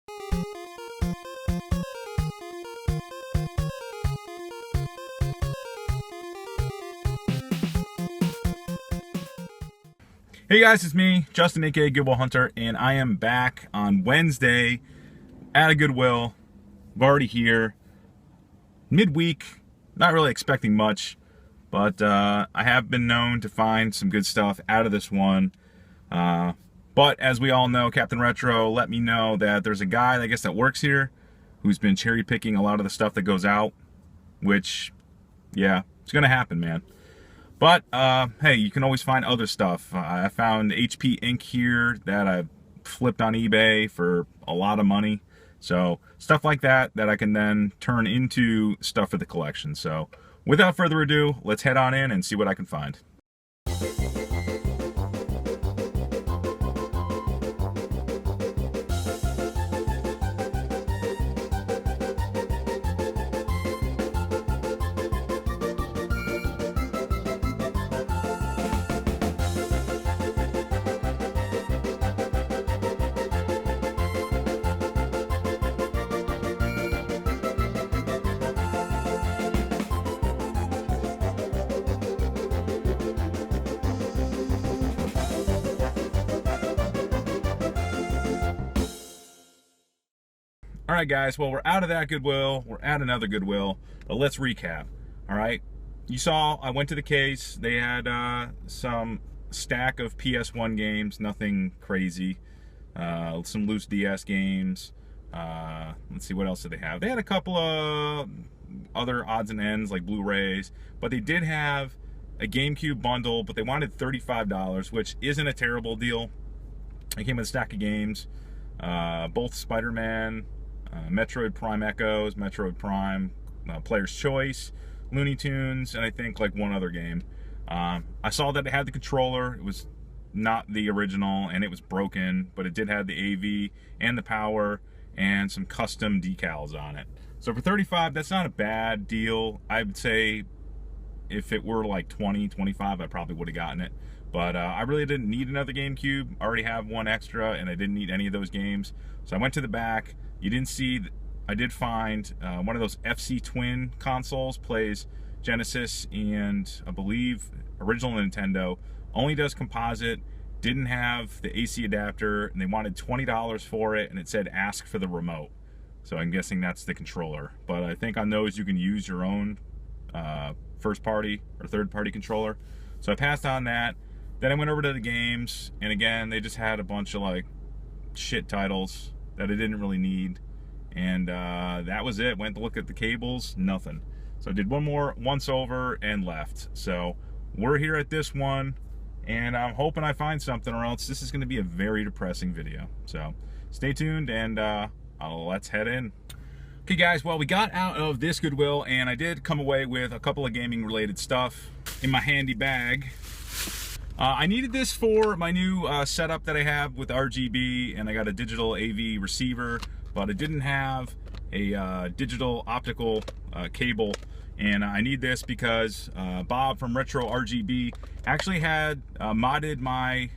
Hey guys, it's me, Justin, aka Goodwill Hunter, and I am back on Wednesday at a Goodwill. I'm already here, midweek, not really expecting much, but I have been known to find some good stuff out of this one. But as we all know, Captain Retro let me know that there's a guy, I guess, that works here who's been cherry picking a lot of the stuff that goes out, which, yeah, it's gonna happen, man. But, hey, you can always find other stuff. I found HP ink here that I flipped on eBay for a lot of money. So, stuff like that I can then turn into stuff for the collection. So, without further ado, let's head on in and see what I can find. Alright guys, well, we're out of that Goodwill, we're at another Goodwill, but let's recap. Alright, you saw I went to the case, they had some stack of PS1 games, nothing crazy, some loose DS games, let's see, what else did they have? They had a couple of other odds and ends like Blu-rays, but they did have a GameCube bundle, but they wanted $35, which isn't a terrible deal. It came with a stack of games, both Spider-Man, Metroid Prime Echoes, Metroid Prime, Player's Choice, Looney Tunes, and I think like one other game. I saw that it had the controller. It was not the original, and it was broken, but it did have the AV and the power and some custom decals on it. So for $35, that's not a bad deal. I would say if it were like $20, $25, I probably would have gotten it. But I really didn't need another GameCube. I already have one extra, and I didn't need any of those games. So I went to the back. You didn't see, I did find one of those FC Twin consoles, plays Genesis and I believe original Nintendo, only does composite, didn't have the AC adapter, and they wanted $20 for it, and it said ask for the remote. So I'm guessing that's the controller. But I think on those you can use your own first party or third party controller. So I passed on that. Then I went over to the games, and again, they just had a bunch of like shit titles that I didn't really need, and that was it. Went to look at the cables, nothing. So I did one more once over and left. So we're here at this one, and I'm hoping I find something, or else this is going to be a very depressing video. So stay tuned, and let's head in. Okay guys, well, we got out of this Goodwill, and I did come away with a couple of gaming related stuff in my handy bag. I needed this for my new setup that I have with RGB, and I got a digital AV receiver, but it didn't have a digital optical cable, and I need this because Bob from Retro RGB actually had modded my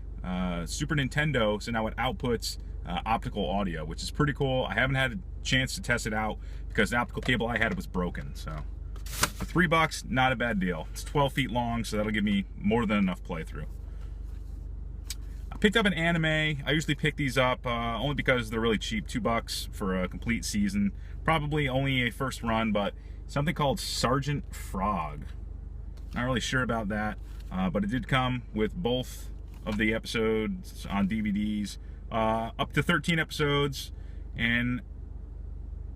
Super Nintendo, so now it outputs optical audio, which is pretty cool. I haven't had a chance to test it out because the optical cable I had was broken. So for $3, not a bad deal. It's 12 feet long, so that'll give me more than enough playthrough. I picked up an anime. I usually pick these up only because they're really cheap, $2 for a complete season. Probably only a first run, but something called Sergeant Frog. Not really sure about that, but it did come with both of the episodes on DVDs, up to 13 episodes, and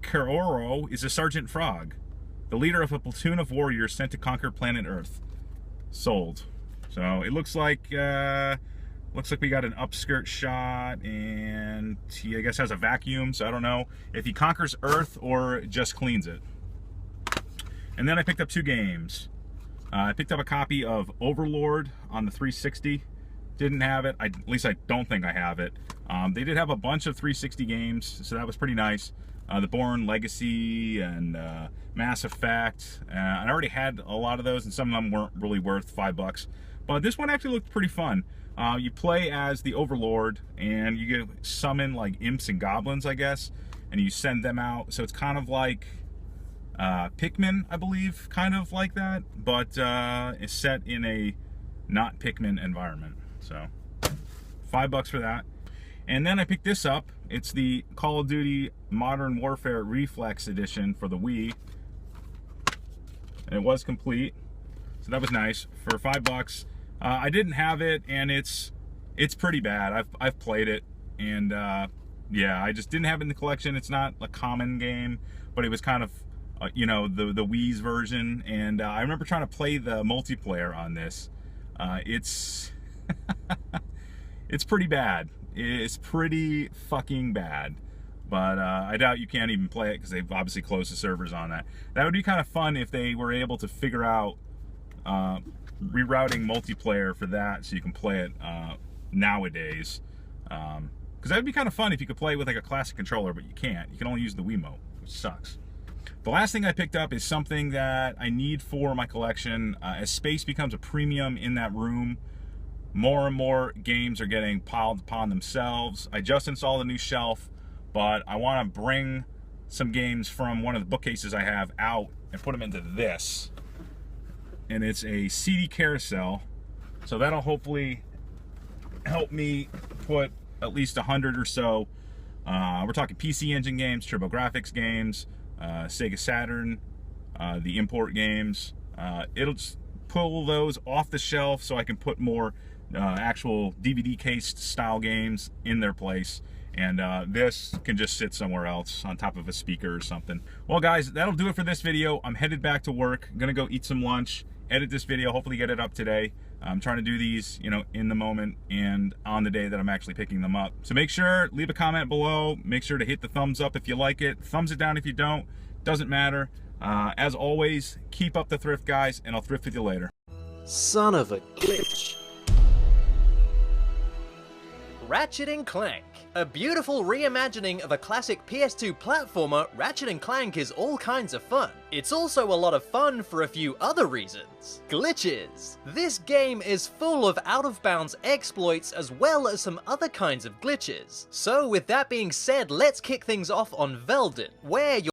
Kaoro is a Sergeant Frog, the leader of a platoon of warriors sent to conquer planet Earth. Sold. So it looks like we got an upskirt shot, and he, I guess, has a vacuum, so I don't know if he conquers Earth or just cleans it. And then I picked up two games. I picked up a copy of Overlord on the 360. Didn't have it. At least I don't think I have it. They did have a bunch of 360 games, so that was pretty nice. The Bourne Legacy and Mass Effect, and I already had a lot of those, and some of them weren't really worth $5. But this one actually looked pretty fun. You play as the Overlord, and you get summon like imps and goblins, I guess, and you send them out. So it's kind of like Pikmin, I believe, kind of like that, but it's set in a not Pikmin environment. So $5 for that. And then I picked this up. It's the Call of Duty Modern Warfare Reflex Edition for the Wii. And it was complete, so that was nice for $5. I didn't have it, and it's pretty bad. I've played it, and yeah, I just didn't have it in the collection. It's not a common game, but it was kind of you know, the Wii's version, and I remember trying to play the multiplayer on this. It's it's pretty bad. It's pretty fucking bad. But I doubt you can't even play it because they've obviously closed the servers on that. That would be kind of fun if they were able to figure out rerouting multiplayer for that so you can play it nowadays. Because that would be kind of fun if you could play with like a classic controller, but you can't. You can only use the Wiimote, which sucks. The last thing I picked up is something that I need for my collection. As space becomes a premium in that room, more and more games are getting piled upon themselves. I just installed a new shelf, but I want to bring some games from one of the bookcases I have out and put them into this. And it's a CD carousel, so that'll hopefully help me put at least 100 or so. We're talking PC Engine games, TurboGrafx games, Sega Saturn, the import games. It'll just pull those off the shelf so I can put more actual DVD cased style games in their place. And this can just sit somewhere else on top of a speaker or something. Well guys, that'll do it for this video. I'm headed back to work. I'm gonna go eat some lunch, edit this video, hopefully get it up today. I'm trying to do these, you know, in the moment and on the day that I'm actually picking them up. So make sure, leave a comment below. Make sure to hit the thumbs up if you like it. Thumbs it down if you don't. Doesn't matter. As always, keep up the thrift, guys, and I'll thrift with you later. Son of a glitch. Ratchet & Clank. A beautiful reimagining of a classic PS2 platformer, Ratchet & Clank is all kinds of fun. It's also a lot of fun for a few other reasons. Glitches. This game is full of out-of-bounds exploits as well as some other kinds of glitches. So with that being said, let's kick things off on Velden, where you're